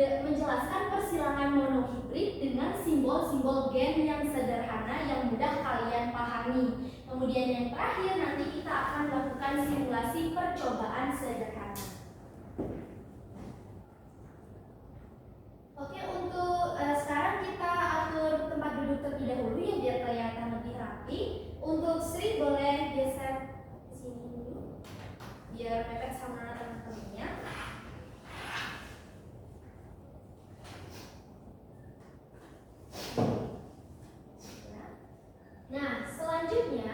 menjelaskan persilangan monohibrid dengan simbol-simbol gen yang sederhana yang mudah kalian pahami. Kemudian yang terakhir nanti kita akan melakukan simulasi percobaan sederhana. Oke, untuk sekarang kita atur tempat duduk terlebih dahulu ya biar kelihatan lebih rapi. Untuk Sri boleh geser ke sini dulu biar mepet sama teman-temannya. Nah, selanjutnya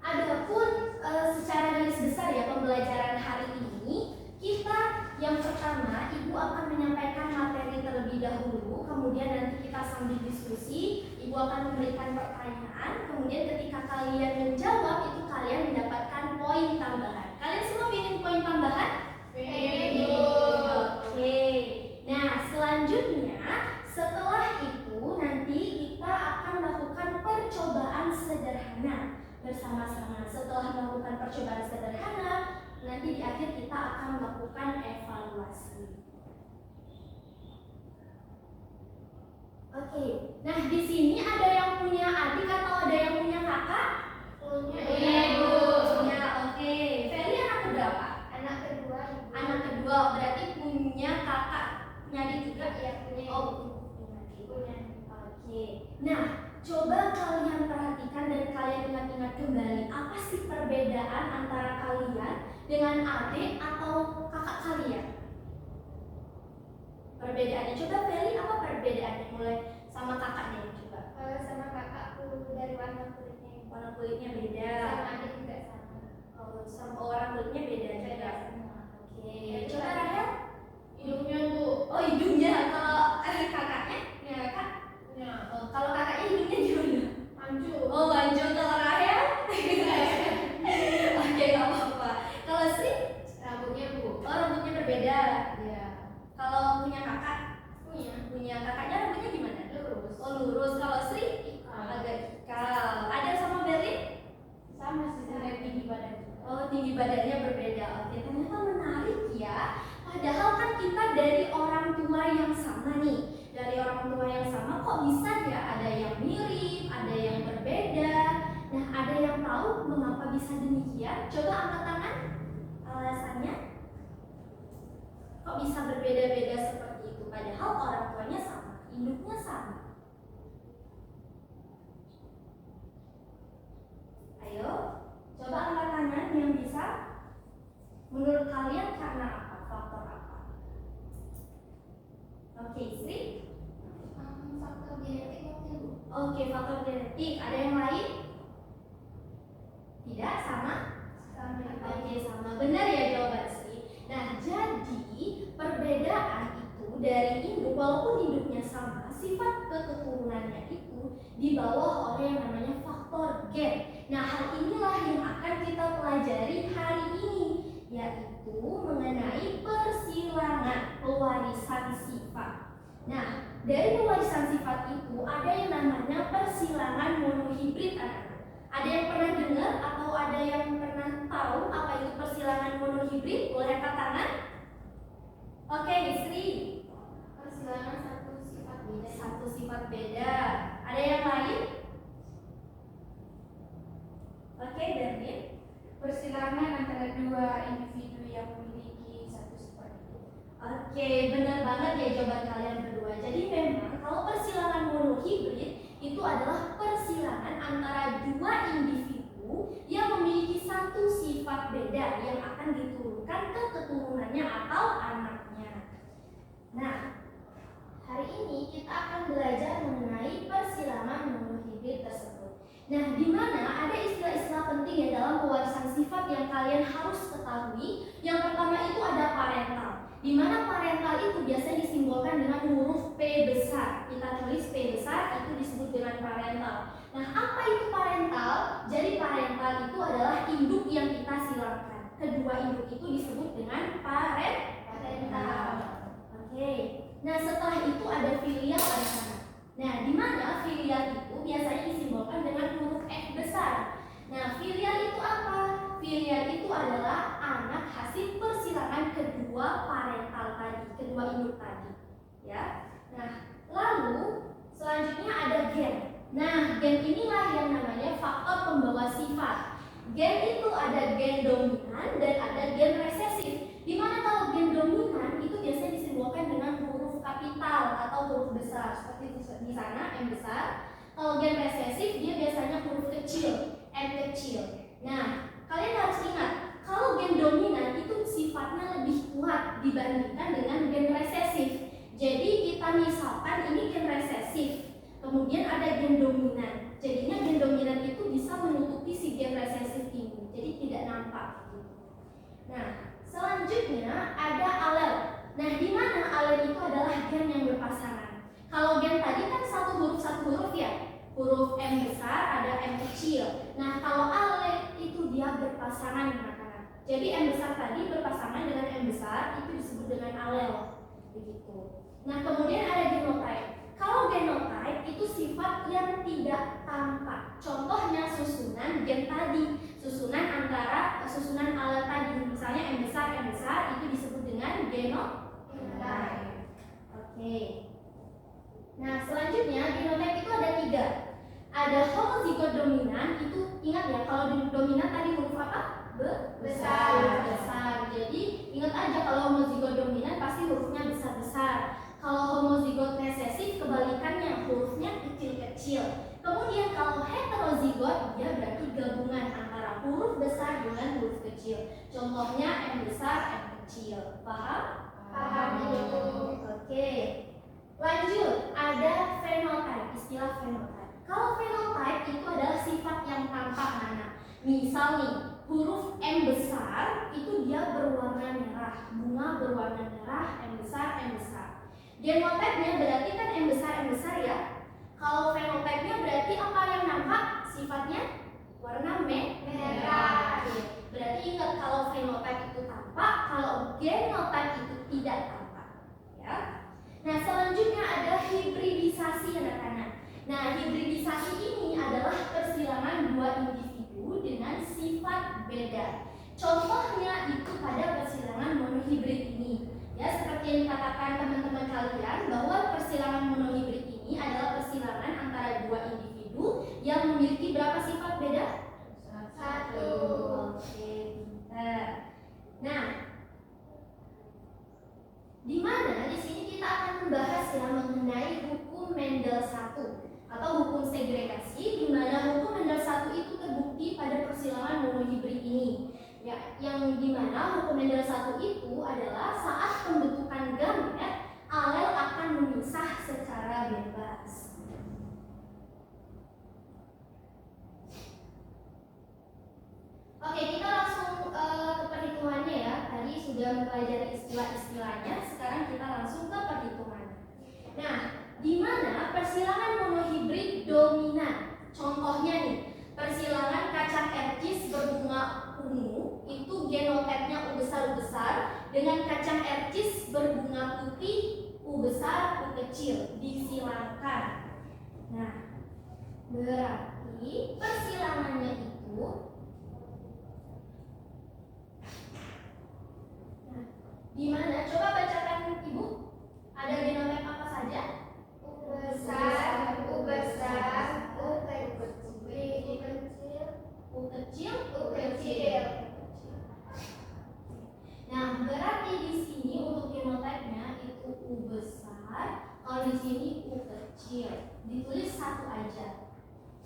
adapun secara garis besar ya pembelajaran hari ini, kita yang pertama Ibu akan menyampaikan materi terlebih dahulu, kemudian nanti kita sambil diskusi, Ibu akan memberikan pertanyaan, kemudian ketika kalian menjawab itu kalian mendapatkan poin tambahan. Kalian semua ingin poin tambahan? Oke. Nah, selanjutnya setelah itu nanti kita akan melakukan percobaan sederhana bersama-sama. Setelah melakukan percobaan sederhana, nanti di akhir kita akan melakukan evaluasi. Oke. Nah, di sini ada yang punya adik atau ada yang punya kakak? Punya. Ibu. Punya. Oke. Feli anak berapa? Anak kedua. Anak kedua. Berarti punya kakak. Punya adik juga ya? Punya. Oh, punya. Oke. Nah, coba kalian perhatikan dan kalian ingat-ingat kembali apa sih perbedaan antara kalian dengan adik atau kakak kalian? Perbedaannya, coba Feli apa perbedaannya? Mulai sama kakaknya coba. Sama kakakku dari warna kulitnya. Warna kulitnya beda. Sama adik juga sama. Oh, sama orang kulitnya beda juga. Oke. Coba Coba Rahel. hidungnya Bu. Oh, hidungnya. Kalau kakaknya? Ya kak. Ya. Oh, kalau kakaknya hidungnya gimana? Manju. Oh, lanjut. Kalau Rahel? Oke, nggak apa-apa. Kalau Sri? Rambutnya Bu. Oh, rambutnya berbeda. Ya. Kalau punya kakak? Punya Kakaknya rambutnya gimana? lurus. Oh, lurus. Kalau Sri? Agak ikal. Ada sama Berlin? tinggi badannya berbeda. Oke, ternyata menarik ya. Padahal kan kita dari orang tua yang sama nih. Dari orang tua yang sama kok bisa ya ada yang mirip, ada yang berbeda. Nah, ada yang tahu mengapa bisa demikian? Coba angkat tangan. Alasannya? Kok bisa berbeda-beda seperti itu? Padahal orang tuanya sama, induknya sama. Ayo, coba angkat tangan yang bisa. Menurut kalian karena apa? Faktor apa? Oke, Sri. Faktor genetik mungkin, Bu. Oke, faktor genetik. Ada yang lain? Tidak, sama? Oke, sama. Benar ya jawaban Sri. Nah, jadi perbedaan itu dari induk, walaupun induknya sama, sifat keturunannya itu dibawa oleh yang namanya faktor gen. Nah, hal inilah yang akan kita pelajari hari ini, yaitu mengenai persilangan pewarisan sifat. Nah, dari pewarisan sifat itu ada yang namanya persilangan monohibrid, anak-anak. Ada yang pernah dengar atau ada yang pernah tahu apa itu persilangan monohibrid? Boleh angkat tangan? Oke, Sri. Persilangan satu sifat beda. Satu sifat beda. Ada yang lain? Oke, Darwin. Persilangan antara dua individu yang memiliki satu sifat itu. Oke, benar banget ya jawaban kalian berdua. Jadi memang kalau persilangan monohibrid itu adalah persilangan antara dua individu yang memiliki satu sifat beda yang akan diturunkan ke keturunannya atau anaknya. Nah, hari ini kita akan belajar mengenai persilangan monohibrid tersebut. Nah, di mana ada istilah-istilah penting ya dalam pewarisan sifat yang kalian harus ketahui. Yang pertama itu ada parental. Di mana parental itu biasanya disimbolkan dengan huruf P besar. Kita tulis P besar itu disebut dengan parental. Nah, apa itu parental? Jadi parental itu adalah induk yang kita silangkan. Kedua induk itu disebut dengan parental. Oke. Nah, setelah itu ada filial anak-anak. Nah, di mana filial itu biasanya disimbolkan dengan huruf F besar. Nah, filial itu apa? Filial itu adalah anak hasil persilangan kedua parental tadi, kedua induk tadi, ya. Nah, lalu selanjutnya ada gen. Nah, gen inilah yang namanya faktor pembawa sifat. Gen itu ada gen dominan dan ada gen resesif. Di mana kalau gen dominan itu biasanya disimbolkan dengan huruf kapital atau huruf besar, seperti di sana M besar. Kalau gen resesif dia biasanya huruf kecil, M kecil. Nah, kalian harus ingat, kalau gen dominan itu sifatnya lebih kuat dibandingkan dengan gen resesif. Jadi kita misalkan ini gen resesif, kemudian ada gen dominan. Jadinya gen dominan itu bisa menutupi si gen resesif ini, jadi tidak nampak. Nah, selanjutnya ada alel. Nah, di mana alel itu adalah gen yang berpasangan. Kalau gen tadi kan satu huruf ya. Huruf M besar ada M kecil. Nah, kalau alel itu dia berpasangan anak-anak. Jadi M besar tadi berpasangan dengan M besar itu disebut dengan alel. Begitu. Nah, kemudian ada genotype. Kalau genotype itu sifat yang tidak tampak. Contohnya susunan gen tadi, susunan antara susunan alel tadi. Misalnya M besar itu disebut dengan genotype. Oke. Nah, selanjutnya genotype itu ada 3. Ada homozigot dominan, itu ingat ya, kalau dominan tadi huruf apa? Besar. Jadi ingat aja kalau homozigot dominan pasti hurufnya besar-besar. Kalau homozigot resesif kebalikannya, hurufnya kecil-kecil. Kemudian kalau heterozigot dia berarti gabungan antara huruf besar dengan huruf kecil. Contohnya M besar, M kecil. Paham? Paham. Oke. Lanjut, ada phenotype, istilah phenotype. Kalau phenotype itu adalah sifat yang tampak, anak. Misal nih, huruf M besar itu dia berwarna merah, bunga berwarna merah, M besar. Genotype-nya berarti kan M besar ya. Kalau phenotype-nya berarti apa yang nampak? Sifatnya warna merah. Berarti ingat kalau phenotype itu tampak, kalau genotype itu tidak tampak, ya. Nah, selanjutnya ada hibridisasi anak-anak. Nah, hibridisasi ini adalah persilangan dua individu dengan sifat beda. Contohnya itu pada persilangan monohibrid ini. Ya, seperti yang dikatakan teman-teman kalian bahwa persilangan monohibrid ini adalah persilangan antara dua individu yang memiliki berapa sifat beda? Satu. Oke, pintar. Nah, di mana di sini kita akan membahas ya mengenai hukum Mendel 1 atau hukum segregasi, di mana hukum Mendel 1 itu terbukti pada persilangan monohibrid ini. Ya, yang di mana hukum Mendel 1 itu adalah saat pembentukan gamet, alel akan memisah secara bebas. Oke, kita langsung ke perhitungannya ya. Tadi sudah mempelajari istilah-istilahnya, sekarang kita langsung ke perhitungannya. Nah, di mana persilangan monohibrid dominan? Contohnya nih, persilangan kacang ercis berbunga ungu itu genotipnya U besar dengan kacang ercis berbunga putih U besar U kecil disilangkan. Nah, berarti persilangannya itu di mana? Coba bacakan Ibu. Ada genotip apa saja? U besar, U besar, U kecil, U kecil, U kecil. Nah, berarti di sini untuk genotipnya itu U besar, kalau di sini U kecil. Ditulis satu aja.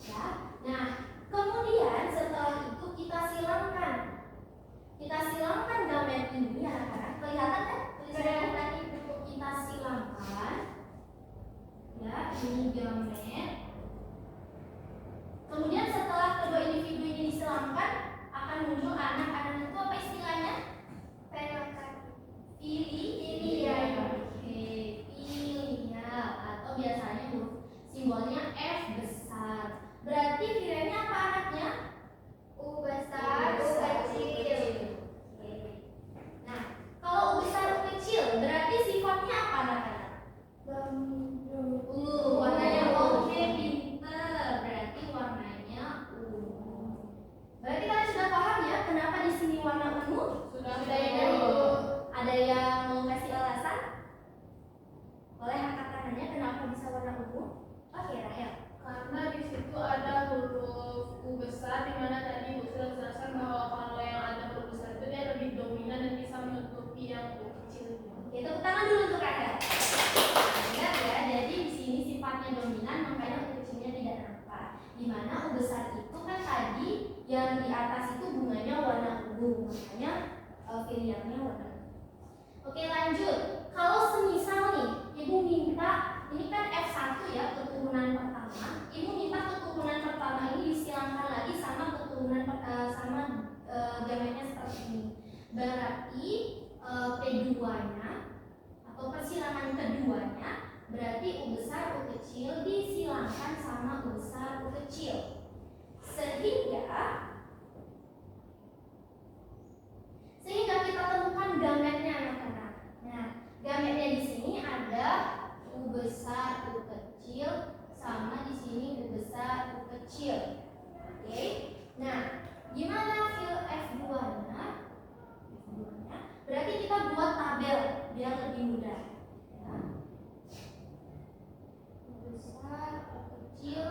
Ya. Nah, kemudian setelah itu kita silangkan. Kita silangkan gamet ini anak-anak. Kelihatan kan? Tulisannya tadi kita silangkan. Ya, ini gamet. Kemudian setelah kedua individu ini disilangkan, akan muncul anak-anak itu apa istilahnya? Filial. Oke, filial atau biasanya huruf simbolnya F besar. Berarti filialnya apa anaknya? U besar, U kecil. Nah, kalau U besar U kecil berarti sifatnya apa anak-anak? Warnanya oke, pinter. Berarti warnanya ungu. Berarti kalian sudah paham ya kenapa di sini warna ungu? Sudah ya. Ada yang mau kasih alasan? Boleh angkat tangannya kenapa bisa warna ungu? Oke, Rahel. Karena di situ ada huruf U besar, di mana tadi Bu sudah jelaskan bahwa kalau yang ada huruf besar itu dia lebih dominan dan bisa menutupi yang U kecil. Oke, tepuk tangan dulu untuk Rahel. Ingat ya, jadi di sini sifatnya dominan, makanya U kecilnya tidak nampak. Di mana U besar itu kan tadi yang di atas itu bunganya warna ungu, makanya filialnya warna ungu. Oke, lanjut. Kalau semisal nih, Ibu minta, ini kan F1 ya, keturunan pertama. Ibu minta keturunan pertama ini disilangkan lagi sama keturunan gametnya seperti ini. Berarti keduanya atau persilangan keduanya berarti U besar U kecil disilangkan sama U besar U kecil. Sehingga kita temukan gametnya anak-anak. Nah, gametnya di sini ada U besar U kecil sama di sini U besar U kecil. Oke. Nah, gimana fil F2-nya? Berarti kita buat tabel biar lebih mudah. Ya. U besar U kecil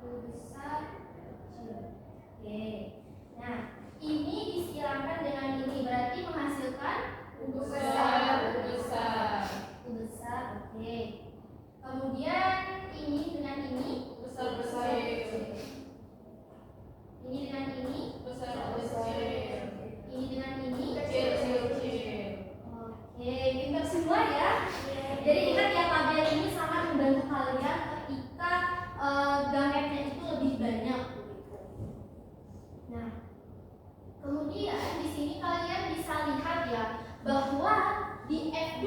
U besar U kecil. Oke. Nah, ini disilangkan dengan ini berarti menghasilkan U besar, U besar. U besar, oke. Kemudian ini dengan ini Besar kecil. Ini dengan ini Besar kecil. Ini dengan ini Kecil kecil. Oke, pintar semua ya. Jadi ingat ya, tabel ini sangat membantu kalian ketika gametnya itu lebih banyak begitu. Nah, kemudian di sini kalian bisa lihat ya bahwa di F2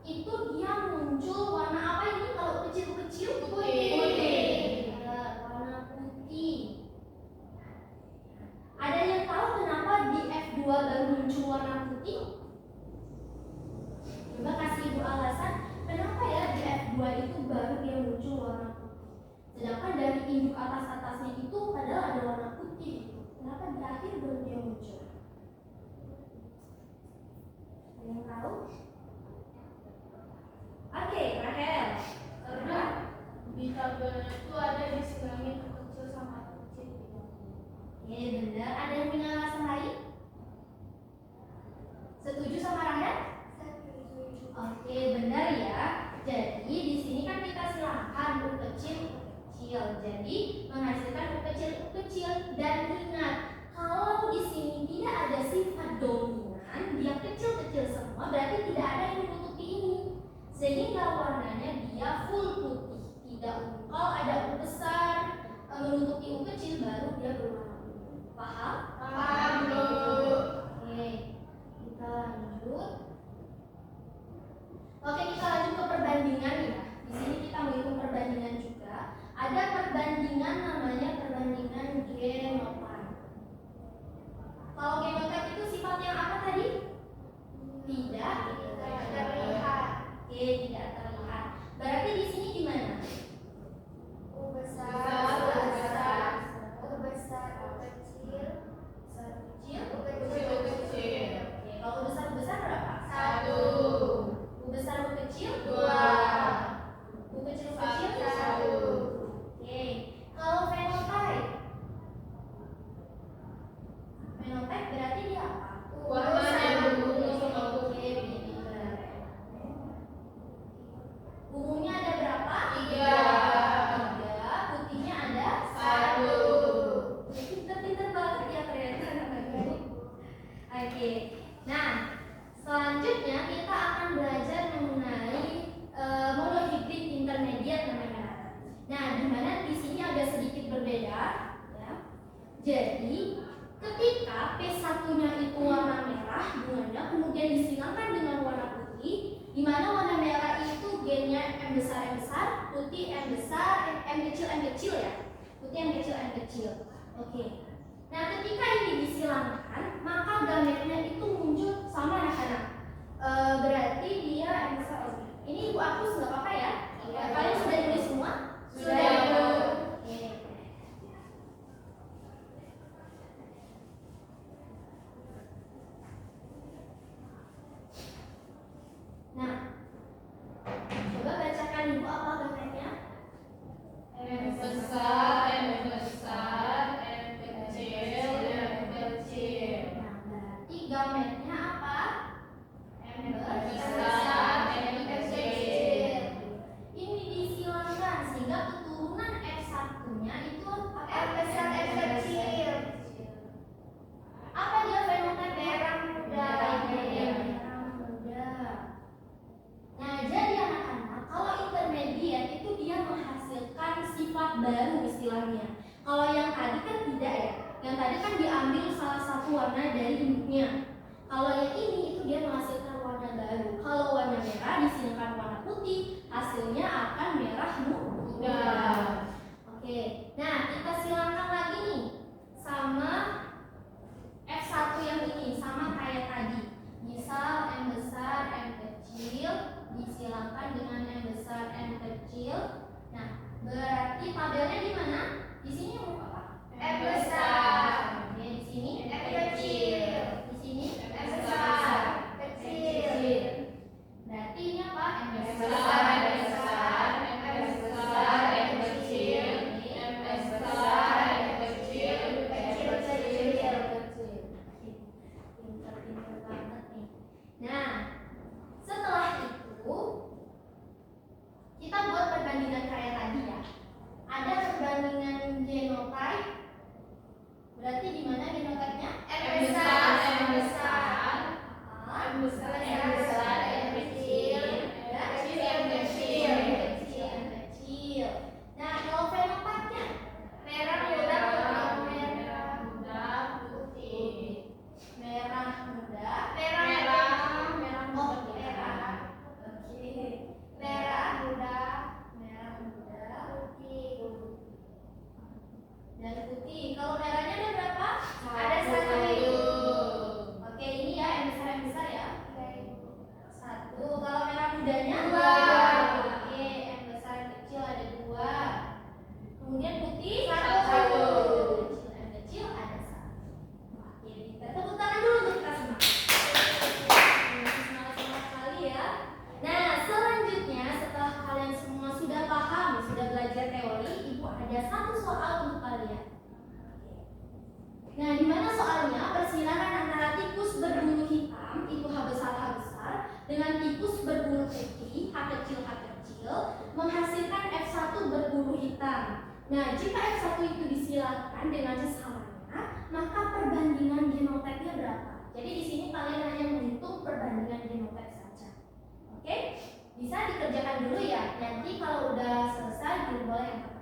itu dia muncul warna apa ini kalau kecil-kecil? Putih. Warna putih. Ada yang tahu kenapa di F2 baru muncul warna putih? Coba kasih Ibu alasan kenapa ya di F2 itu baru dia muncul warna putih. Sedangkan dari induk atas-atasnya itu padahal ada warna putih. Kenapa di akhir baru dia muncul? Oke, benar. Ada yang punya alasan lain? Setuju sama Randa? Oke, benar ya. Jadi di sini kan kita silangkan U kecil, U kecil. Jadi menghasilkan U kecil, U kecil. Dan ingat, kalau di sini tidak ada sifat dominan, dia kecil-kecil semua, berarti tidak ada yang menutupi ini. Sehingga warnanya dia full putih. Tidak kalau ada U besar menutupi U kecil, baru dia berwarna putih. Paham? Paham, Bu. Oke, kita lanjut. Oke, kita lanjut ke perbandingan ya. Di sini kita menghitung perbandingan juga. Ada perbandingan namanya perbandingan genotype. Kalau genotype itu sifatnya apa tadi? Tidak terlihat. Oke, tidak terlihat. Berarti di sini gimana? U besar, U besar, U besar, U kecil, Besar kecil. Kecil, kecil. Oke, kalau besar berapa? 1, U besar U kecil 2, U kecil U kecil 1. Oke, kalau fenotype berarti dia apa? Warnanya ungu sama Oke, putih. pinter. Ungunya ada berapa? 3, 3, putihnya ada 1. Pinter-pinter banget ya ternyata. Oke, nah selanjutnya kita akan belajar mengenai monohibrid intermediate namanya. Nah, di mana di sini agak sedikit berbeda, ya. Jadi ketika P1-nya itu warna merah bunganya, kemudian disilangkan dengan warna putih, di mana warna merah itu gennya M besar, putih M besar, M kecil ya. Putih M kecil. Oke. Nah, ketika ini disilangkan, maka gametnya itu muncul sama anak-anak. Berarti dia M besar. Ini ibu aku nggak apa-apa ya? Kalian sudah tulis semua? Sudah, Bu. Oke. Nah, coba bacakan ibu apa gametnya? M besar, M besar, M kecil, M kecil. Nah, berarti gametnya apa? M besar, M kecil. Ini disilangkan sehingga keturunan F1-nya itu apa? M besar, M kecil. Apa dia fenotipe? Merah muda. Merah muda. Nah, jadi anak-anak, kalau intermediate itu dia menghasilkan sifat baru istilahnya. Kalau yang tadi kan tidak ya. Yang tadi kan diambil salah satu warna dari induknya. Kalau yang ini itu dia menghasilkan warna baru. Kalau warna merah disilangkan warna putih, hasilnya akan merah muda. Oke. Nah, kita silangkan lagi nih sama F1 yang ini sama kayak tadi. Misal M besar, M kecil disilangkan dengan M besar, M kecil. Nah, berarti tabelnya di mana? Di sini apa? M besar. Oke, di sini M kecil. Di sini M besar, kecil. Berarti ini apa? M M besar, besar, M besar, M besar, M kecil, M besar, M kecil, M kecil. Pinter-pinter banget nih. Nah, setelah itu kita buat perbandingan kayak tadi ya. Ada perbandingan genotype. Berarti di mana genotipenya? M M besar, M besar, Ah, M besar, M besar, M kecil, M kecil, M kecil. kecil. Nah, kalau fenotipenya Merah muda, Merah putih, merah. muda, putih. merah muda. Merah, Merah Oh, muda, merah. Oke. merah muda, Merah muda putih. dan putih. Kalau merahnya ada berapa? Ada satu. Oke, ini ya M besar ya. Satu. Kalau merah mudanya? 2. Oke, M besar kecil ada 2. Kemudian putih? 1. M kecil ada 1. Oke, pintar. Tepuk tangan dulu untuk kita semua. Semangat-semangat sekali ya. Nah, selanjutnya setelah kalian semua sudah paham, sudah belajar teori, Ibu ada satu soal untuk kalian. Oke. Nah, di mana soalnya persilangan antara tikus berbulu hitam itu H besar dengan tikus berbulu kecil H kecil menghasilkan F1 berbulu hitam. Nah, jika F1 itu disilakan dengan sesamanya, maka perbandingan genotipnya berapa? Jadi di sini kalian hanya menghitung perbandingan genotip saja. Oke? Bisa dikerjakan dulu ya. Nanti kalau udah selesai boleh yang pertama.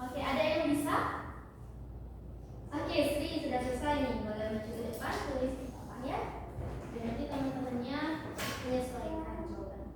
Oke, ada yang bisa? Oke, Sri sudah selesai nih. Boleh maju ke depan, tulis di papan ya. Dan nanti teman-temannya menyesuaikan jawaban.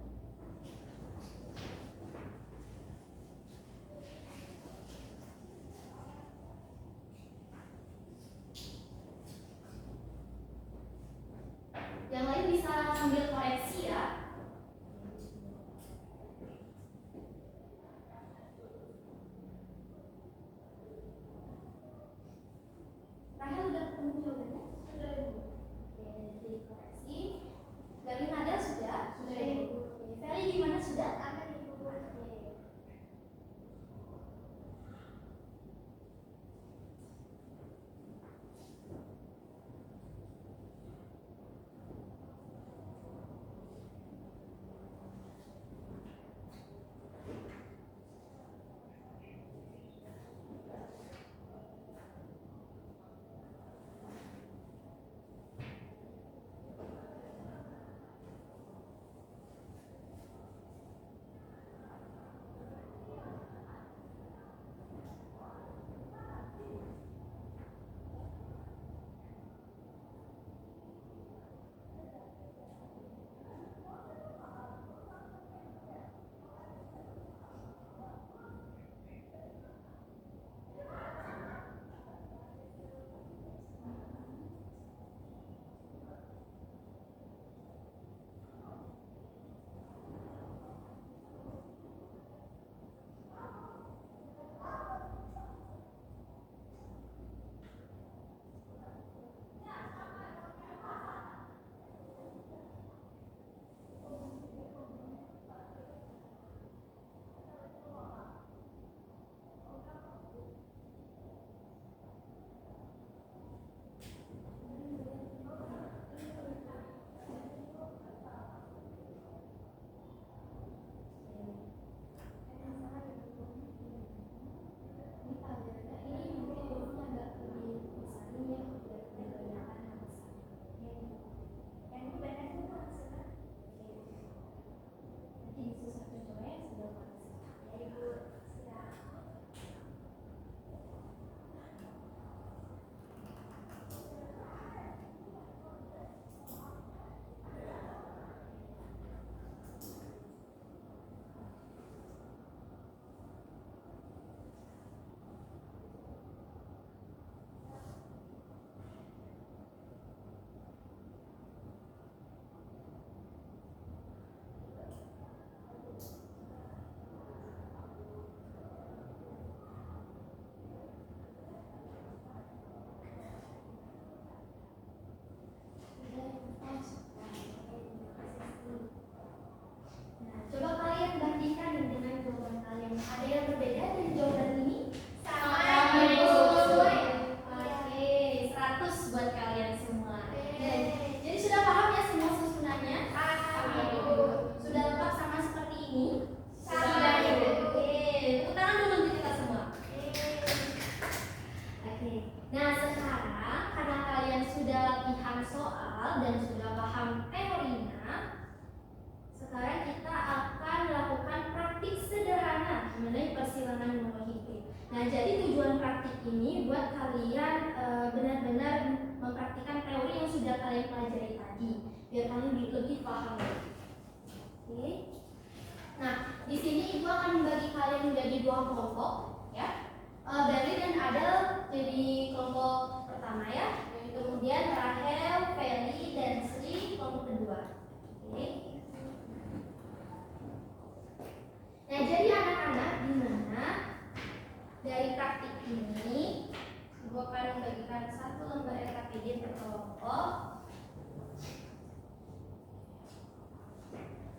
Oke. Nah, sekarang karena kalian sudah latihan soal dan sudah paham teorinya, sekarang kita akan melakukan praktik sederhana mengenai persilangan monohibrid. Nah, jadi tujuan praktik ini buat kalian benar-benar mempraktikkan teori yang sudah kalian pelajari tadi, biar kalian lebih paham. Oke. Nah, di sini ibu akan membagi kalian menjadi dua kelompok, ya. Berli dan Adel jadi kelompok pertama, ya. Kemudian Rahel, Feli, dan Sri kelompok kedua. Oke. Nah, jadi anak-anak, gimana dari praktik ini ibu akan membagikan satu lembar LKPD per kelompok.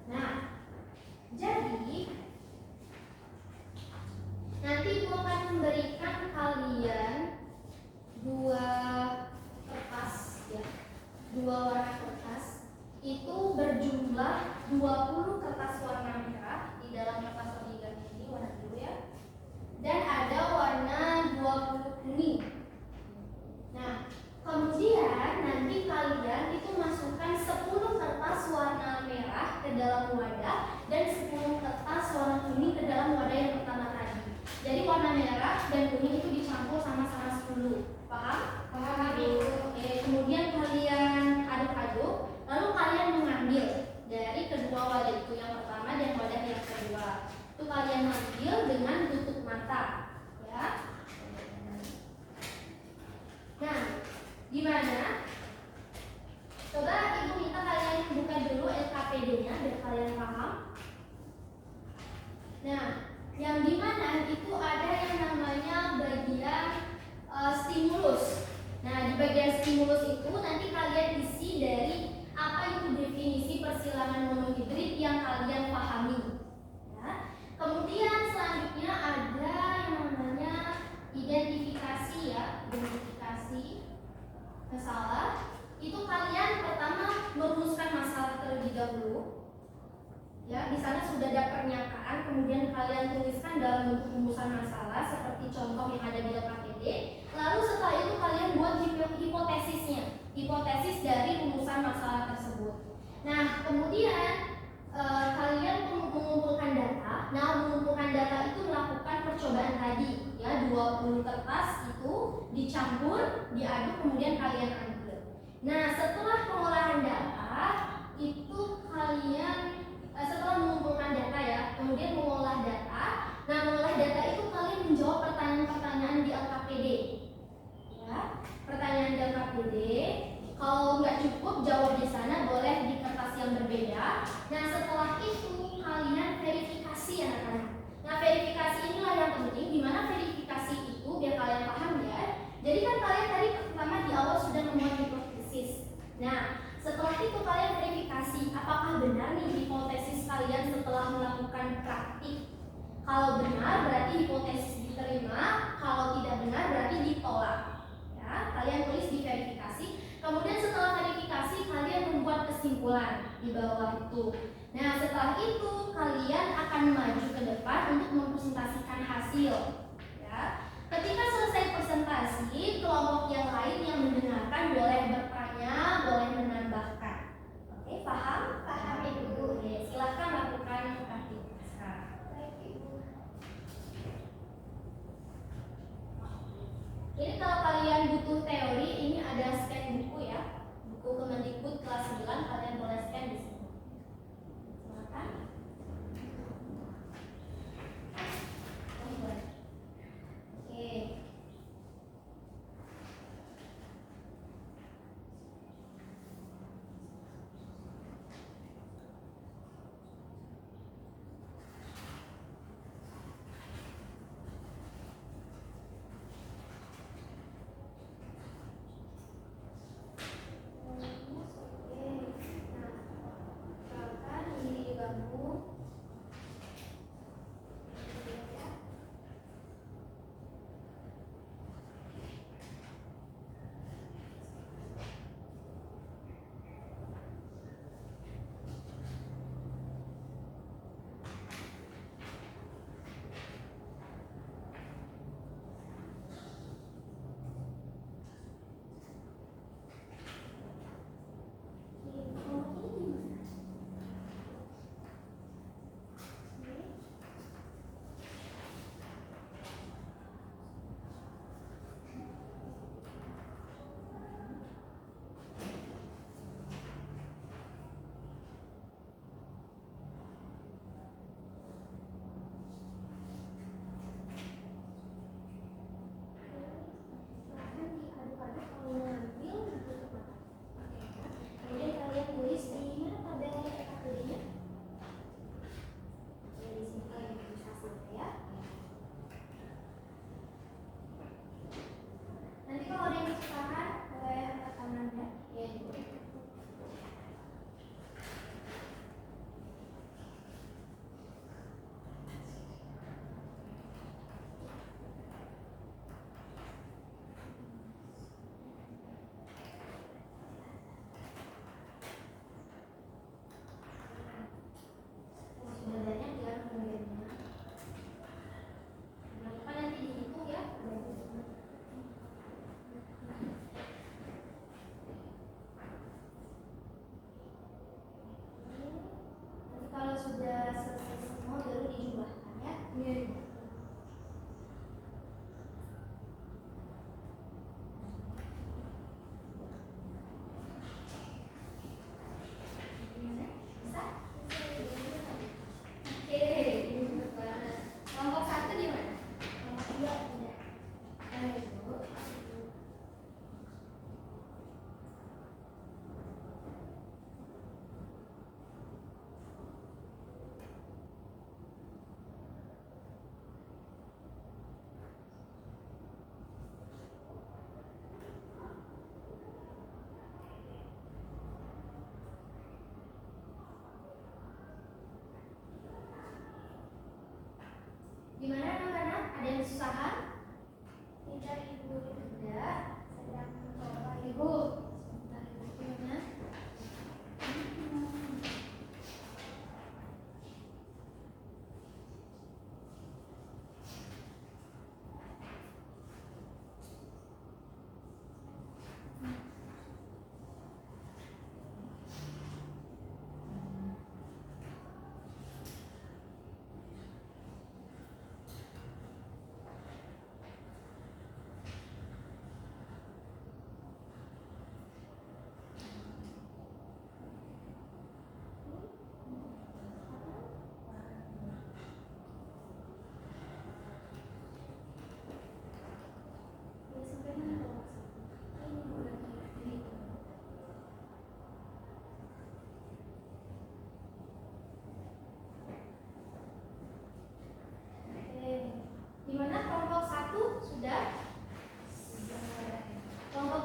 Nah, jadi nanti ibu akan memberikan kalian dua kertas, ya, dua warna kertas itu berjumlah 20 kertas warna merah di dalam kertas origami ini, warna biru, ya, dan ada warna 20 kuning. Nah, kemudian nanti kalian itu masukkan 10 kertas warna merah ke dalam wadah dan 10 kertas warna kuning ke dalam wadah yang pertama tadi. Jadi warna merah dan kuning itu dicampur sama-sama 10. Paham? Paham. Oke, kemudian kalian aduk-aduk, lalu kalian mengambil dari kedua wadah itu, yang pertama dan wadah yang kedua. Itu kalian ambil dengan tutup mata, ya. Nah, gimana? Coba ibu minta kalian buka dulu LKPD-nya biar kalian paham. Nah, yang dimana itu ada yang namanya bagian stimulus. Nah, di bagian stimulus itu nanti kalian isi dari apa itu definisi persilangan monohibrid yang kalian pahami. Ya. Kemudian selanjutnya ada yang namanya identifikasi, ya, identifikasi masalah. Itu kalian pertama merumuskan masalah terlebih dahulu. Ya, di sana sudah ada pernyataan, kemudian kalian tuliskan dalam bentuk rumusan masalah seperti contoh yang ada di LKPD. Lalu setelah itu kalian buat hipotesisnya, hipotesis dari rumusan masalah tersebut. Nah, kemudian kalian mengumpulkan data. Nah, mengumpulkan data itu melakukan percobaan tadi, ya, 20 kertas itu dicampur, diaduk, kemudian kalian ambil. Nah, setelah pengolahan data itu kalian setelah mengumpulkan data, ya, kemudian mengolah data. Nah, mengolah data itu kalian menjawab pertanyaan-pertanyaan di LKPD, ya, pertanyaan di LKPD. Kalau nggak cukup jawab di sana, boleh di kertas yang berbeda. Nah, setelah itu kalian verifikasi, anak-anak. Nah, verifikasi inilah yang penting. Dimana verifikasi itu biar kalian paham, ya. Jadi kan kalian tadi pertama di awal sudah membuat hipotesis. Nah, setelah itu kalian verifikasi apakah benar nih hipotesis kalian setelah melakukan praktik. Kalau benar berarti hipotesis diterima, kalau tidak benar berarti ditolak. Ya, kalian tulis di verifikasi. Kemudian setelah verifikasi kalian membuat kesimpulan di bawah itu. Nah, setelah itu kalian akan maju ke depan untuk mempresentasikan hasil. Ya. Ketika selesai presentasi, kelompok yang lain yang mendengarkan boleh bertanya, boleh menambahkan. Oke, paham? Paham, Ibu. Oke, silakan lakukan praktik sekarang. Baik, Ibu. Ini kalau kalian butuh teori, ini ada scan buku, ya. Buku Kemendikbud kelas 9, kalian boleh scan di sini. Silakan. Oke.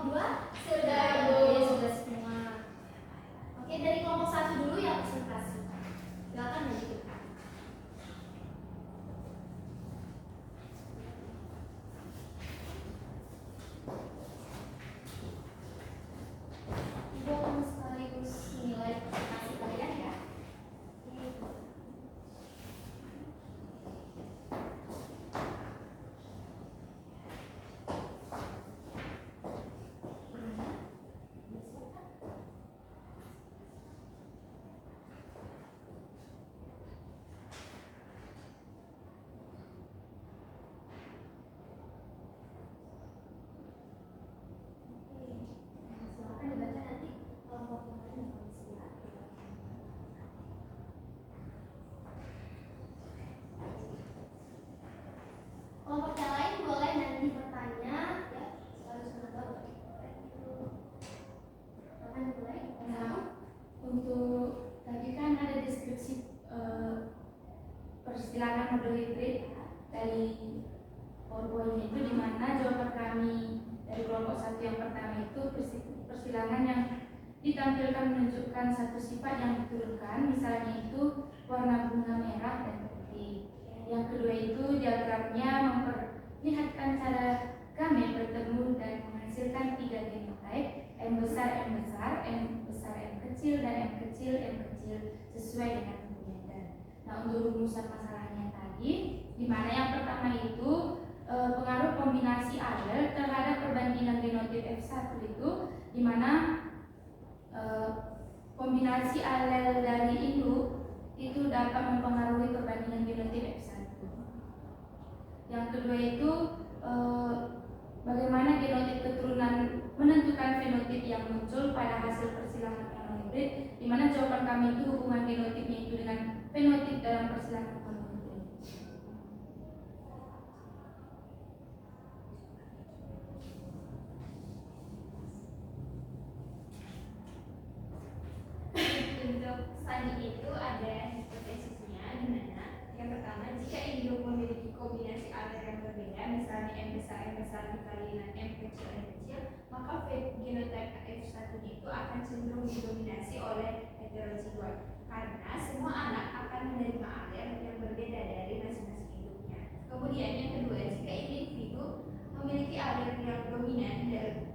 kelompok 2 Sudah, Bu. Oke, sudah semua. Oke, dari kelompok 1 dulu yang presentasi. Silakan lanjutkan. Ibu akan sekaligus menilai presentasi kalian ya. Silakan dibaca nanti kelompok yang lain yang siap. Kelompok yang lain boleh nanti bertanya ya, harus menjawab. Silakan dimulai. Nah, untuk tadi kan ada deskripsi persilangan model hibrid dari PowerPoint itu, di mana jawaban kami dari kelompok 1 yang pertama itu persilangan yang ditampilkan menunjukkan satu sifat yang diturunkan, misalnya itu warna bunga merah dan putih. Yang kedua itu diagramnya memperlihatkan cara gamet bertemu dan menghasilkan 3 genotype, M besar, M besar, M besar, M kecil, dan M kecil, M kecil sesuai dengan gender. Nah, untuk rumusan masalahnya tadi, di mana yang pertama itu pengaruh kombinasi alel terhadap perbandingan genotip F1 itu, di mana kombinasi alel dari induk itu dapat mempengaruhi perbandingan genotip F1. Yang kedua itu bagaimana genotip keturunan menentukan fenotip yang muncul pada hasil persilangan monohibrid, di mana jawaban kami itu hubungan genotipnya itu dengan fenotip dalam persilangan monohibrid. Untuk selanjutnya itu ada hipotesisnya, di mana yang pertama, jika induk memiliki kombinasi alel yang berbeda, misalnya M besar dikali dengan M kecil, maka genotype F1 itu akan cenderung didominasi oleh heterozigot, karena semua anak akan menerima alel yang berbeda dari masing-masing induknya. Kemudian yang kedua, jika individu memiliki alel yang dominan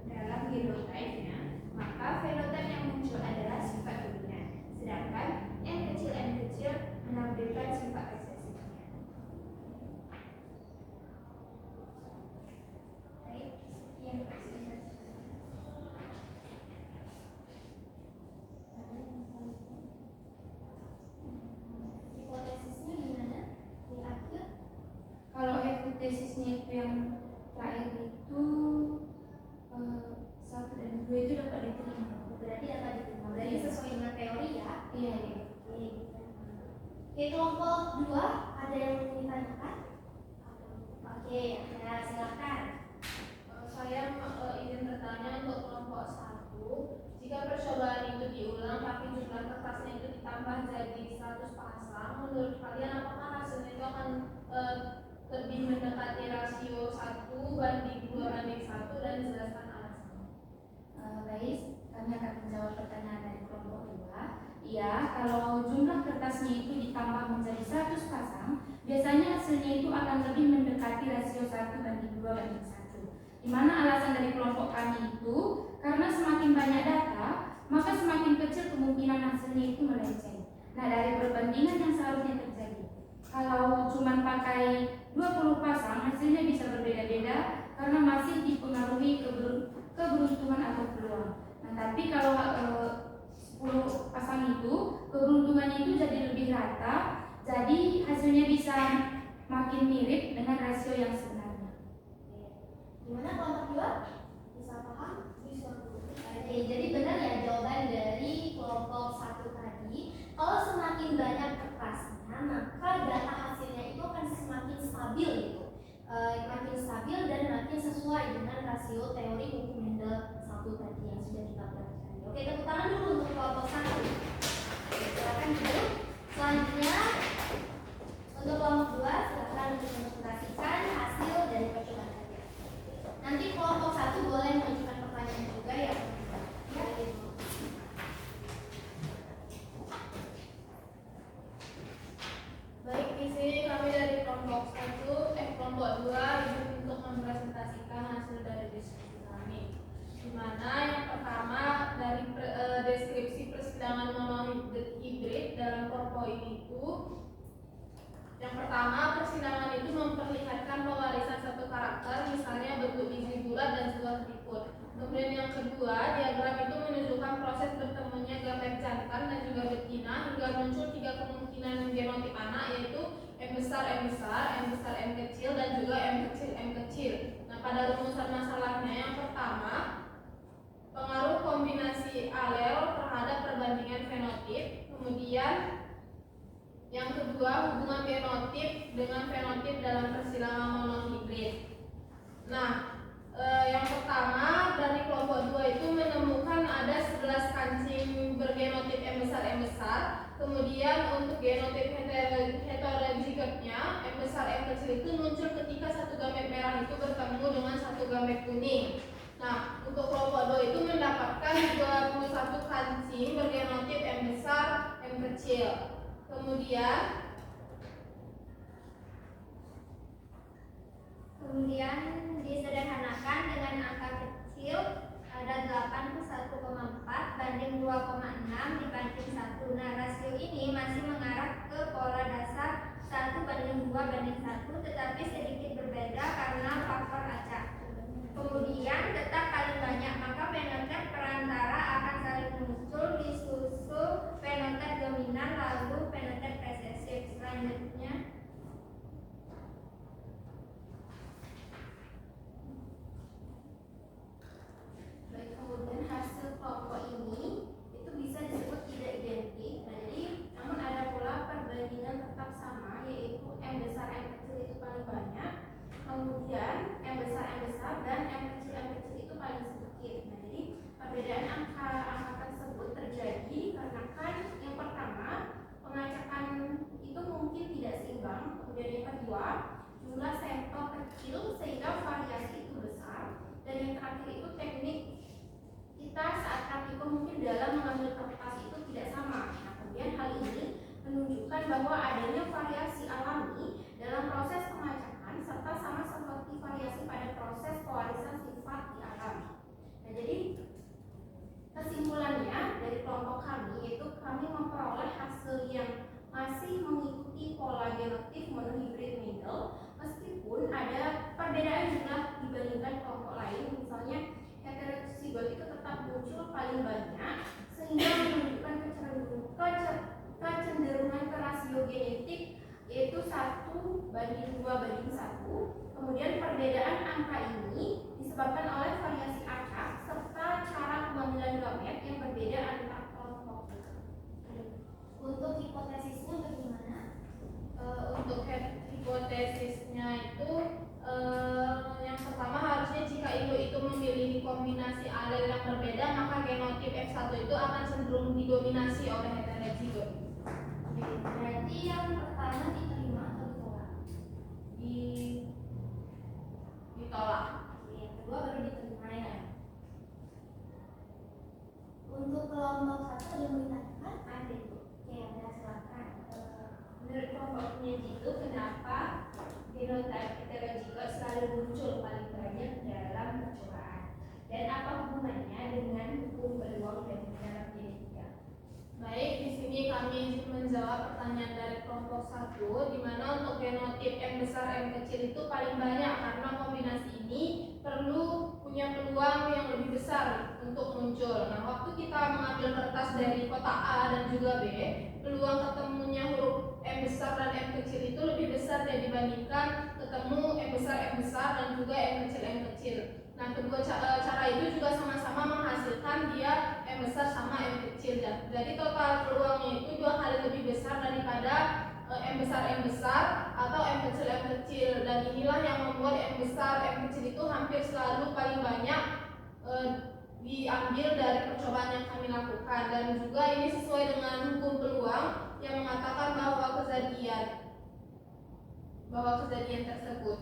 dalam genotype-nya, maka fenotipe yang muncul adalah sifat dominan, sedangkan M kecil menampilkan sifat resesifnya. Baik, sekian presentasi. Hipotesisnya gimana? Di akhir Kalau hipotesisnya itu yang terakhir itu 1 dan 2 itu dapat diterima. berarti dapat diterima. Berarti sesuai dengan teori ya. Iya. Oke, kelompok 2 ada yang ingin ditanyakan? Oke, ya silakan. Saya izin bertanya untuk kelompok 1. Jika percobaan itu diulang tapi jumlah kertasnya itu ditambah jadi 100 pasang, menurut kalian apakah hasilnya itu akan lebih mendekati rasio 1:2:1, dan jelaskan alasannya. Baik, kami akan menjawab pertanyaan dari kelompok 2. Iya, kalau jumlah kertasnya itu ditambah menjadi 100 pasang, biasanya hasilnya itu akan lebih mendekati rasio 1:2:1. Di mana alasan dari kelompok kami itu, karena semakin banyak data, maka semakin kecil kemungkinan hasilnya itu melenceng. Nah, dari perbandingan yang seharusnya terjadi, kalau cuma pakai 20 pasang, hasilnya bisa berbeda-beda karena masih dipengaruhi keberuntungan atau peluang. Nah, tapi kalau 10 pasang itu, keberuntungannya itu jadi lebih rata, jadi hasilnya bisa makin mirip dengan rasio yang sebenarnya. Gimana kelompok 2? Bisa paham? Bisa, Bu. Oke, jadi benar ya jawaban dari kelompok 1 tadi. Kalau semakin banyak kertasnya, maka data hasilnya itu akan semakin stabil gitu. Makin stabil dan makin sesuai dengan rasio teori hukum Mendel 1 tadi yang sudah kita pelajari. Oke, tepuk tangan dulu untuk kelompok 1. Silakan dulu. Selanjutnya untuk kelompok 2, silakan mempresentasikan hasil dari percobaan kalian. Nanti kelompok 1 boleh mengajukan pertanyaan yang kedua, diagram itu menunjukkan proses bertemunya gamet jantan dan juga betina hingga muncul 3 kemungkinan genotip anak, yaitu M besar, M besar, M besar, M kecil, dan juga M kecil, M kecil. Nah, pada rumusan masalahnya yang pertama, pengaruh kombinasi alel terhadap perbandingan fenotip. Kemudian yang kedua, hubungan genotip dengan fenotip dalam persilangan monohibrid. Nah, yang pertama dari kelompok 2 itu menemukan ada 11 kancing bergenotip M besar. Kemudian untuk genotip heterozigotnya M besar M kecil itu muncul ketika satu gamet merah itu bertemu dengan satu gamet kuning. Nah, untuk kelompok 2 itu mendapatkan 21 kancing bergenotip M besar M kecil. Kemudian disederhanakan dengan angka kecil ada 8 ke 1,4 banding 2,6 dibanding 1. Nah, rasio ini masih mengarah ke pola dasar 1 banding 2 banding 1, tetapi sedikit berbeda karena faktor acak. Kemudian tetap paling banyak, maka fenotip perantara akan saling muncul disusul fenotip dominan lalu fenotip resesif. Selanjutnya kemudian hasil kelompok ini itu bisa disebut tidak identik. Nah, jadi namun ada pula perbandingan tetap sama, yaitu M besar M kecil itu paling banyak, kemudian M besar dan M kecil itu paling sedikit. Nah, jadi perbedaan angka tersebut terjadi karena kan yang pertama pengacakan itu mungkin tidak seimbang, kemudian yang kedua jumlah sampel kecil sehingga variasi itu besar, dan yang terakhir itu teknik kita saat praktikum mungkin dalam mengambil kertas itu tidak sama. Nah, kemudian hal ini menunjukkan bahwa adanya variasi alami dalam proses pengacakan serta sama seperti variasi pada proses pewarisan sifat di alam. Nah, jadi kesimpulannya dari kelompok kami yaitu kami memperoleh hasil yang masih mengikuti pola genotip monohibrid Mendel, meskipun ada perbedaan jumlah dibandingkan kelompok lain. Misalnya heterozigot itu tetap muncul paling banyak sehingga menunjukkan kecenderungan ke rasio genetik yaitu 1 banding 2 banding 1. Kemudian perbedaan angka ini disebabkan oleh variasi acak serta cara pengambilan gamet yang berbeda antar kelompok. Untuk hipotesisnya bagaimana? Untuk hipotesisnya itu yang pertama harusnya jika ibu itu memiliki kombinasi alel yang berbeda, maka genotip F1 itu akan cenderung didominasi oleh heterozigot. Berarti yang pertama diterima atau ditolak? Ditolak. Yang kedua baru diterima ya. Untuk kelompok 1 ada yang mau ditanyakan? Ada itu. Oke, ada, silakan. Menurut kelompok peneliti itu kenapa genotip heterozigot selalu muncul paling banyak dalam percobaan, dan apa hubungannya dengan hukum peluang dan dalam genetika? Baik, di sini kami menjawab pertanyaan dari kelompok 1, di mana untuk genotip M besar M kecil itu paling banyak karena kombinasi ini perlu punya peluang yang lebih besar untuk muncul. Nah, waktu kita mengambil kertas dari kotak A dan juga B, peluang ketemunya huruf M besar dan M kecil itu lebih besar dibandingkan ketemu M besar dan juga M kecil. Nah, kedua cara itu juga sama-sama menghasilkan dia M besar sama M kecil. Jadi total peluangnya itu 2 kali lebih besar daripada M besar atau M kecil. Dan inilah yang membuat M besar M kecil itu hampir selalu paling banyak diambil dari percobaan yang kami lakukan. Dan juga ini sesuai dengan hukum peluang yang mengatakan bahwa kejadian tersebut.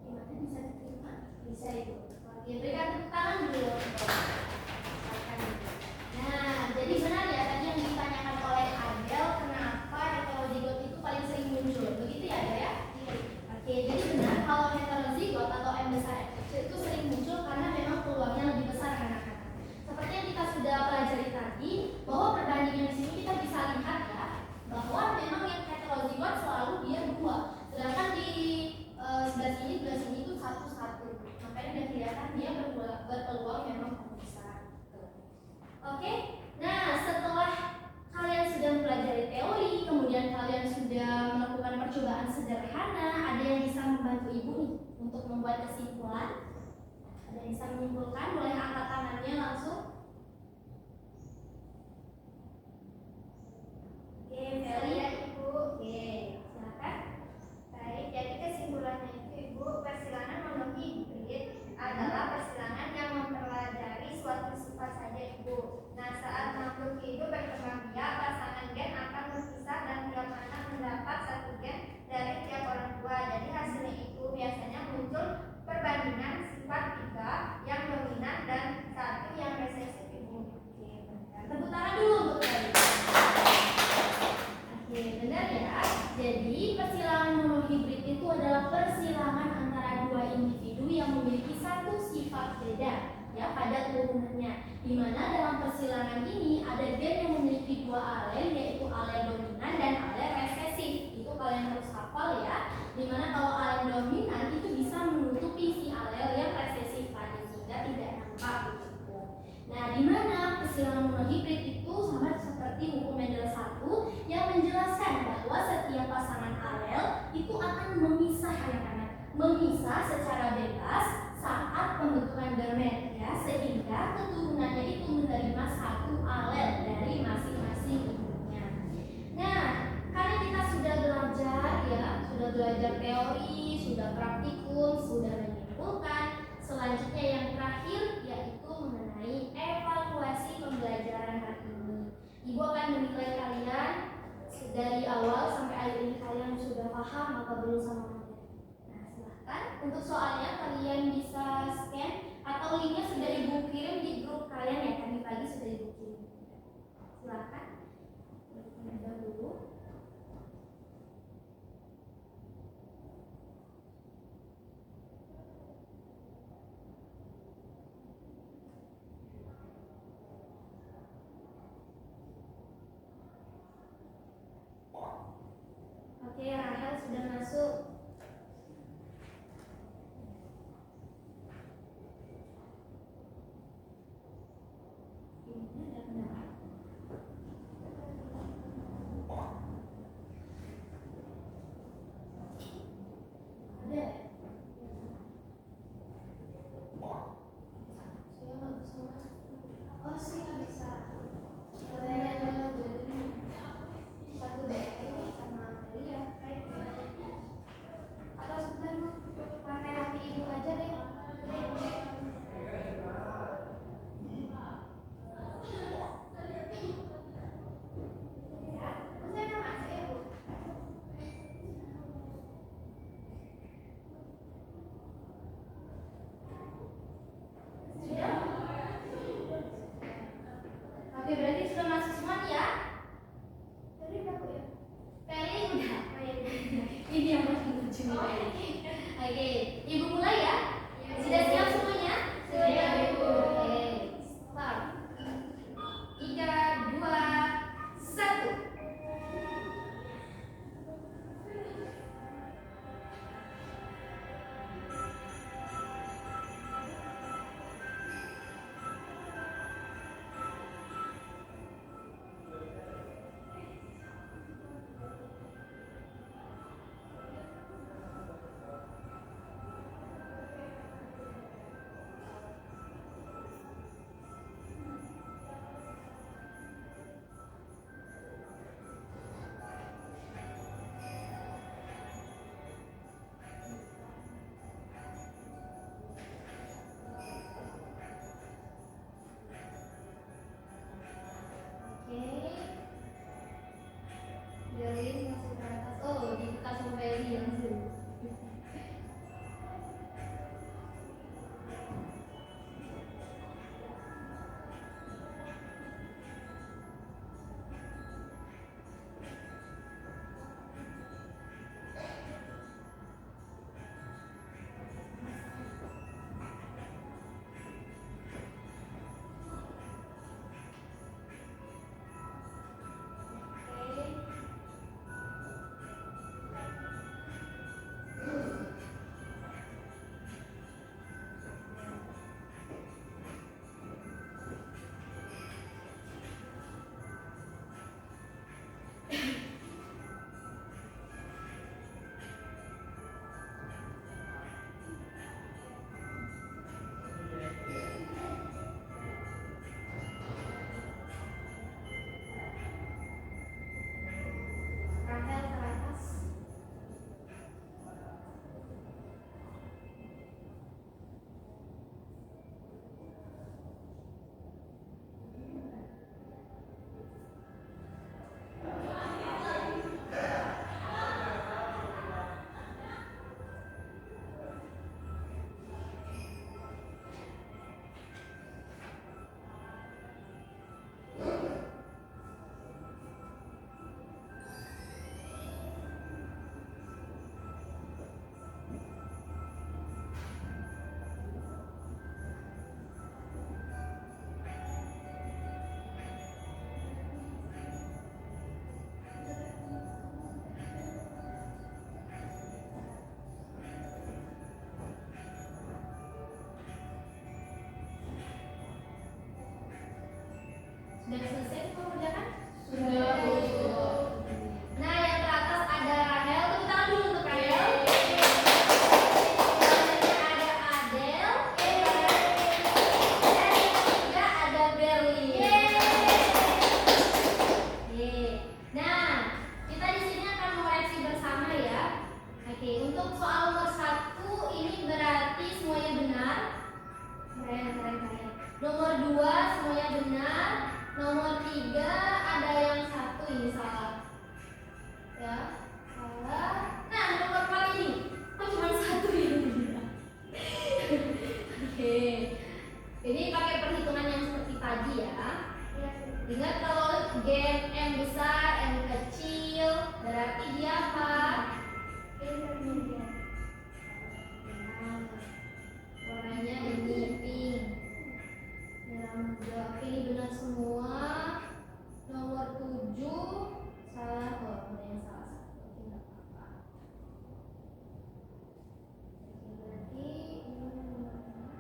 Gimana bisa diterima? Bisa itu. Oke, berikan tepuk tangan dulu. Nah, jadi benar ya tadi yang ditanyakan oleh Adel, kenapa heterozigot itu paling sering muncul? Begitu ya, Adel ya? Oke, jadi benar kalau heterozigot atau M besar M kecil itu sering muncul karena memang peluangnya lebih besar anak-anak. Seperti yang kita sudah pelajari tadi, bahwa perbandingan di sini kita bisa lihat ya, bahwa memang yang heterozigot selalu dia 2, sedangkan di sebelah sini itu 1-1. Makanya udah kelihatan dia berdua Oke, nah setelah kalian sudah mempelajari teori, kemudian kalian sudah melakukan percobaan sederhana, ada yang bisa membantu ibu nih untuk membuat kesimpulan? Ada yang bisa menyimpulkan? Boleh angkat tangannya langsung. Oke, Feli. Ya Ibu. Oke, silakan. Baik, jadi kesimpulannya itu Ibu, persilangan monohibrid adalah persilangan yang mempelajari suatu sifat saja Ibu. Nah, saat makhluk hidup berkembang biak, pasangan gen akan berpisah dan tiap anak mendapat satu gen dari tiap orang tua. Jadi hasilnya itu biasanya muncul perbandingan sifat 3 yang dominan dan 1 yang resesif Ibu. Oke, benar. Tepuk tangan dulu untuk Feli. Oke, benar ya. Jadi persilangan monohibrid itu adalah persilangan antara dua individu yang memiliki satu sifat beda ya pada turunannya. Di mana dalam persilangan ini ada gen yang memiliki dua alel, yaitu alel dominan dan alel resesif. Itu kalian harus hafal ya. Di mana kalau alel dominan itu bisa menutupi si alel yang resesif tadi sehingga tidak nampak begitu. Nah, di mana persilangan monohibrid itu sama seperti hukum Mendel 1 yang menjelaskan bahwa setiap pasangan alel itu akan memisah anak-anak, memisah secara bebas saat pembentukan gamet ya, sehingga keturunannya itu menerima satu alel dari masing-masing ibunya. Nah, karena kita sudah belajar ya, sudah belajar teori, sudah praktikum, sudah menyimpulkan, selanjutnya yang terakhir yaitu mengenai evaluasi pembelajaran hari ini. Ibu akan menilai kalian dari awal sampai akhir ini kalian sudah paham atau belum sama materi. Nah, silahkan untuk soalnya kalian bisa scan atau linknya sudah ibu kirim di grup kalian ya, tadi pagi sudah ibu kirim. Silahkan dulu. Oke, Rahel sudah masuk. Ini ada pendapat. Ada. Saya nggak bisa. Oh, sih nggak bisa. Satu deh sama Delia. Atau sebentar pakai HP ibu aja deh. Sudah selesai semua mengerjakan? Sudah, Bu. Nah, yang teratas ada Rahel. Tepuk tangan dulu untuk Rahel. Selanjutnya ada Adel. Dan yang ketiga ada Berlin. Oke. Nah, kita di sini akan mengoreksi bersama ya. Oke, untuk soal nomor 1 ini berarti semuanya benar. Keren. Nomor 2 semuanya benar. Nomor 3 ada yang 1 ini salah. Ya, salah. Nah, nomor 4 ini. Kok cuma 1 yang benar? Oke. Ini pakai perhitungan yang seperti tadi ya. Ingat kalau gen M besar, M kecil, berarti dia apa? Warnanya ini pink. Merah muda. Oke, ini benar semua. Nomor 7 salah. Oh, ada yang salah satu. Oke, nggak apa-apa. Oke, berarti ini nomornya.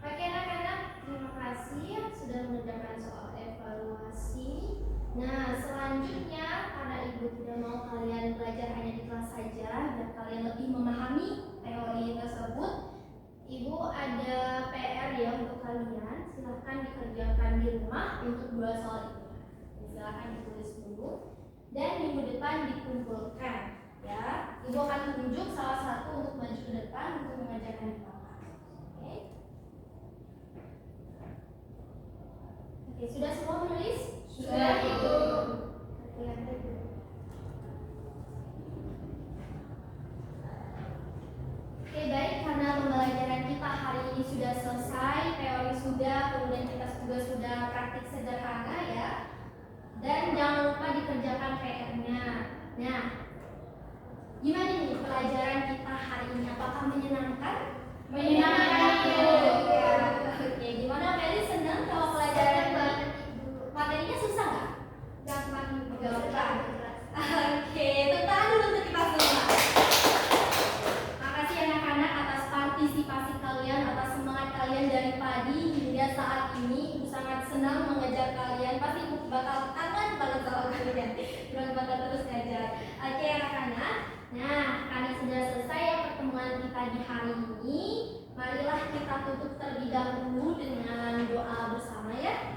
Oke anak-anak, terima kasih sudah mengerjakan soal evaluasi. Nah, selanjutnya karena Ibu tidak mau kalian belajar hanya di kelas saja dan kalian lebih memahami teori tersebut, Ibu ada PR ya untuk kalian. Silahkan dikerjakan di rumah untuk 2 soal itu. Silahkan ditulis dulu dan minggu depan dikumpulkan ya. Ibu akan tunjuk salah satu untuk maju ke depan untuk mengerjakan di bawah. Oke. Oke, sudah semua menulis? Sudah, Ibu. Oke, lanjut. Oke, baik, karena pembelajaran kita hari ini sudah selesai, teori sudah, kemudian kita juga sudah praktik sederhana ya. Dan jangan lupa dikerjakan PR-nya. Nah, gimana nih pelajaran kita hari ini? Apakah menyenangkan? Menyenangkan, Ibu. Ya. Oke, gimana Meli, senang kalau pelajaran materinya susah nggak? Gampang. Gampang. Oke, tepuk tangan dulu untuk kita semua. Makasih anak-anak atas partisipasi kalian, atas semangat kalian dari pagi hingga saat ini. Ibu sangat senang mengejar kalian. Pasti Ibu bakal kangen banget sama kalian. Terus bakal terus ngajar. Oke anak-anak. Nah, karena sudah selesai ya pertemuan kita di hari ini, marilah kita tutup terlebih dahulu dengan doa bersama ya.